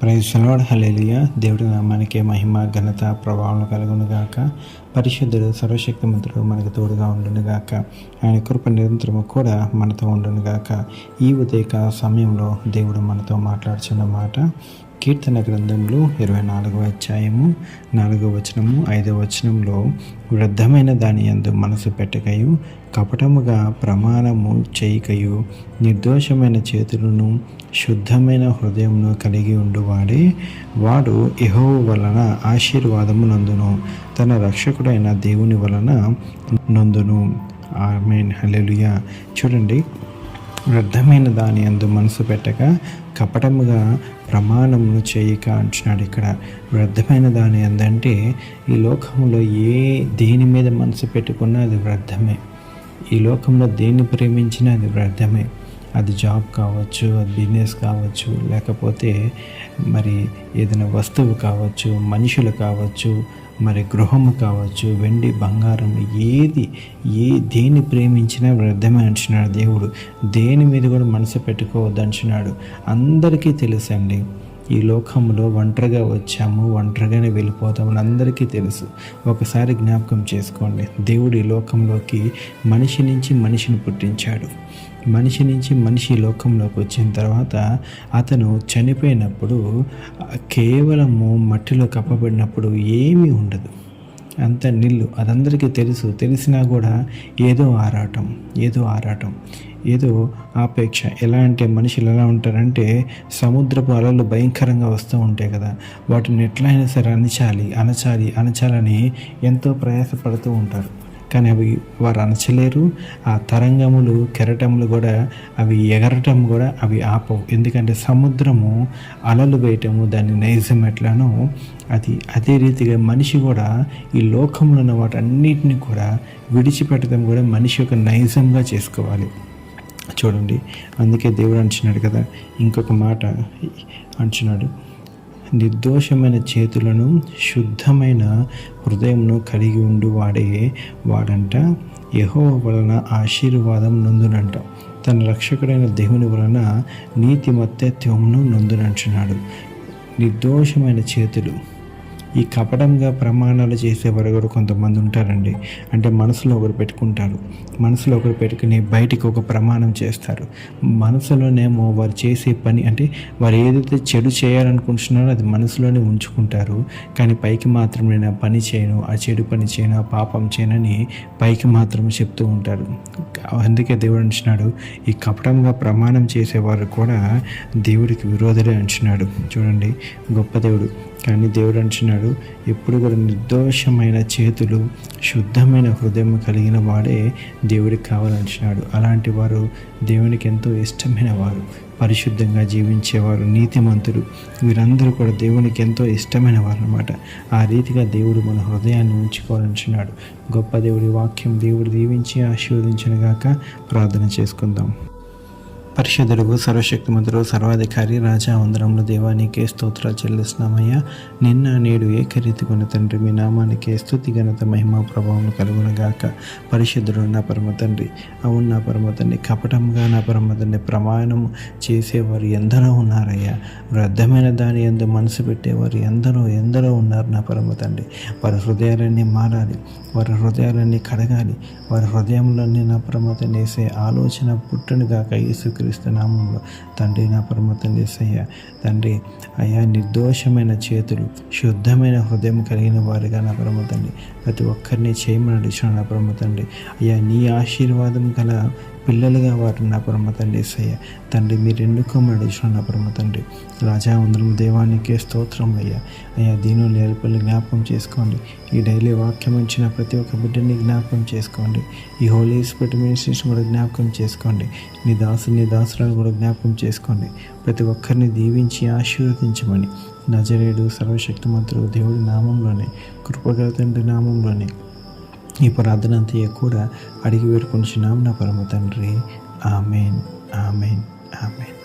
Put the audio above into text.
Praise the lord, హల్లెలూయా. దేవుడి నామానికి మహిమ, ఘనత, ప్రభావం కలుగును గాక. పరిశుద్ధుడు, సర్వశక్తిమంతుడు మనకు తోడుగా ఉండును గాక. ఆయన కృప నిరంతరము కూడా మనతో ఉండును గాక. ఈ ఉదయకాల సమయంలో దేవుడు మనతో మాట్లాడుచున్న మాట కీర్తన గ్రంథంలో 24వ అధ్యాయము 4వ వచనము 5వ వచనంలో, వృద్ధమైన దాని యందు మనసు పెట్టకయు, కపటముగా ప్రమాణము చేయకయు, నిర్దోషమైన చేతులను శుద్ధమైన హృదయమును కలిగి ఉండువాడే వాడు యెహోవా వలన ఆశీర్వాదము నందును, తన రక్షకుడైన దేవుని వలన నందును. ఆమేన్, హల్లెలూయా. చూడండి, వ్యర్థమైన దాని యందు మనసు పెట్టక కపటముగా ప్రమాణమును చేయక అంటున్నాడు. ఇక్కడ వ్యర్థమైన దాని అందంటే ఈ లోకంలో దేని మీద మనసు పెట్టుకున్నా అది వ్యర్థమే. ఈ లోకంలో దేన్ని ప్రేమించినా అది వ్యర్థమే. అది జాబ్ కావచ్చు, అది బిజినెస్ కావచ్చు, లేకపోతే మరి ఏదైనా వస్తువు కావచ్చు, మనుషులు కావచ్చు, మరి గృహము కావచ్చు, వెండి బంగారం, దేన్ని ప్రేమించినా వ్యర్థమే అంటున్నాడు దేవుడు. దేని మీద కూడా మనసు పెట్టుకోవద్దు అంటున్నాడు. అందరికీ తెలుసండి, ఈ లోకంలో ఒంటరిగా వచ్చాము, ఒంటరిగానే వెళ్ళిపోతామని అందరికీ తెలుసు. ఒకసారి జ్ఞాపకం చేసుకోండి, దేవుడు ఈ లోకంలోకి మనిషి నుంచి మనిషిని పుట్టించాడు. మనిషి నుంచి మనిషి లోకంలోకి వచ్చిన తర్వాత అతను చనిపోయినప్పుడు కేవలము మట్టిలో కప్పబడినప్పుడు ఏమీ ఉండదు, అంత నీళ్ళు. అదందరికీ తెలుసు. తెలిసినా కూడా ఏదో ఆరాటం, ఏదో ఆపేక్ష. ఎలా అంటే మనుషులు ఎలా ఉంటారంటే, సముద్రపు అలలు భయంకరంగా వస్తూ ఉంటాయి కదా, వాటిని ఎట్లయినా సరే అణచాలని ఎంతో ప్రయాసపడుతూ ఉంటారు. కానీ అవి వారు అణచలేరు. ఆ తరంగములు, కెరటములు కూడా అవి ఎగరటం కూడా అవి ఆపవు. ఎందుకంటే సముద్రము అలలు వేయటము దాని నైజం ఎట్లానో అదే రీతిగా మనిషి కూడా ఈ లోకంలో ఉన్న వాటన్నిటిని కూడా విడిచిపెట్టడం కూడా మనిషి యొక్క నైజంగా చేసుకోవాలి. చూడండి, అందుకే దేవుడు అంటున్నాడు కదా, ఇంకొక మాట అంటున్నాడు, నిర్దోషమైన చేతులను శుద్ధమైన హృదయంను కలిగి ఉండు వాడంట యెహోవా వలన ఆశీర్వాదం నొందునంట, తన రక్షకుడైన దేవుని వలన నీతిమత్తత్వమును నొందునంటున్నాడు. నిర్దోషమైన చేతులు. ఈ కపటంగా ప్రమాణాలు చేసేవారు కూడా కొంతమంది ఉంటారండి. అంటే మనసులో ఒకరు పెట్టుకుని బయటికి ఒక ప్రమాణం చేస్తారు. మనసులోనేమో వారు చేసే పని, అంటే వారు ఏదైతే చెడు చేయాలనుకుంటున్నారో అది మనసులోనే ఉంచుకుంటారు. కానీ పైకి మాత్రం నేను ఆ పని చేయను, ఆ చెడు పని చేయను, ఆ పాపం చేయనని పైకి మాత్రం చెప్తూ ఉంటారు. అందుకే దేవుడు అంటున్నాడు, ఈ కపటంగా ప్రమాణం చేసేవారు కూడా దేవుడికి విరోధులే అంటున్నాడు. చూడండి, గొప్ప దేవుడు. కానీ దేవుడు అంటున్నాడు, ఎప్పుడు కూడా నిర్దోషమైన చేతులు, శుద్ధమైన హృదయం కలిగిన వాడే దేవుడికి కావాలంటున్నాడు. అలాంటి వారు దేవునికి ఎంతో ఇష్టమైన వారు, పరిశుద్ధంగా జీవించేవారు, నీతిమంతులు, వీరందరూ కూడా దేవునికి ఎంతో ఇష్టమైన వారు అన్నమాట. ఆ రీతిగా దేవుడు మన హృదయాన్ని ఉంచుకోవాలంటున్నాడు. గొప్ప దేవుడి వాక్యం దేవుడు దీవించి ఆశీర్వదించునుగాక. ప్రార్థన చేసుకుందాం. పరిశుద్ధుడు, సర్వశక్తిమంతుడు, సర్వాధికారి, రాజా, వందనములు దేవా, నీకే స్తోత్రాలు చెల్లిస్తున్నామయ్యా. నిన్న నేడు ఏకరీతిగా తండ్రి, మీ నామానికే స్తుతి, ఘనత, మహిమ, ప్రభావం కలుగునుగాక. పరిశుద్ధుడు నా పరమ తండ్రి, అవును నా పరమ తండ్రి, కపటంగా నా పరమ తండ్రి ప్రమాణం చేసేవారు ఎందరో ఉన్నారయ్యా. వ్యర్థమైన దాని యందు మనసు పెట్టేవారు ఎందరో ఉన్నారు నా పరమ తండ్రి. వారి హృదయాలన్నీ మారాలి, వారి హృదయాలన్నీ కడగాలి, వారి హృదయంలోనే నా పరమ తండ్రి వేసే ఆలోచన పుట్టునుగాక యేసుక్రీస్తు నామంలో. తండ్రి, నా పరమ తండ్రి యేసయ్యా, తండ్రి అయ్యా, నిర్దోషమైన చేతులు, శుద్ధమైన హృదయం కలిగిన వారిగా నా పరమ తండ్రి ప్రతి ఒక్కరిని చేయమని అడిచాను నా పరమ తండ్రి. అయ్యా, నీ ఆశీర్వాదం గల పిల్లలుగా వారు నా పరమ తండ్రి యేసయ్యా. తండ్రి, మీరు ఎన్నుకోమని అడిచాను నా పరమ తండ్రి. రాజా, వందనం దేవానికే స్తోత్రం అయ్యా. అయ్యా, దీని నేర్పల్ని జ్ఞాపకం చేసుకోండి. ఈ డైలీ వాక్యం ఇచ్చిన ప్రతి ఒక్క బిడ్డని జ్ఞాపకం చేసుకోండి. ఈ హోలీ స్పిరిట్ మినిస్ట్రీస్ కూడా జ్ఞాపకం చేసుకోండి. నీ దాసులను కూడా జ్ఞాపకం చేసుకోండి. ప్రతి ఒక్కరిని దీవించి ఆశీర్వదించమని నజరేయుడు సర్వశక్తిమంతుడు దేవుడి నామంలోనే, కృపగల తండ్రి నామంలోనే ఈ ప్రార్థన అంతయ్య కూడా అడిగి వేడుకొనిచున్నాం నా పరమ తండ్రి. Amen, amen, amen.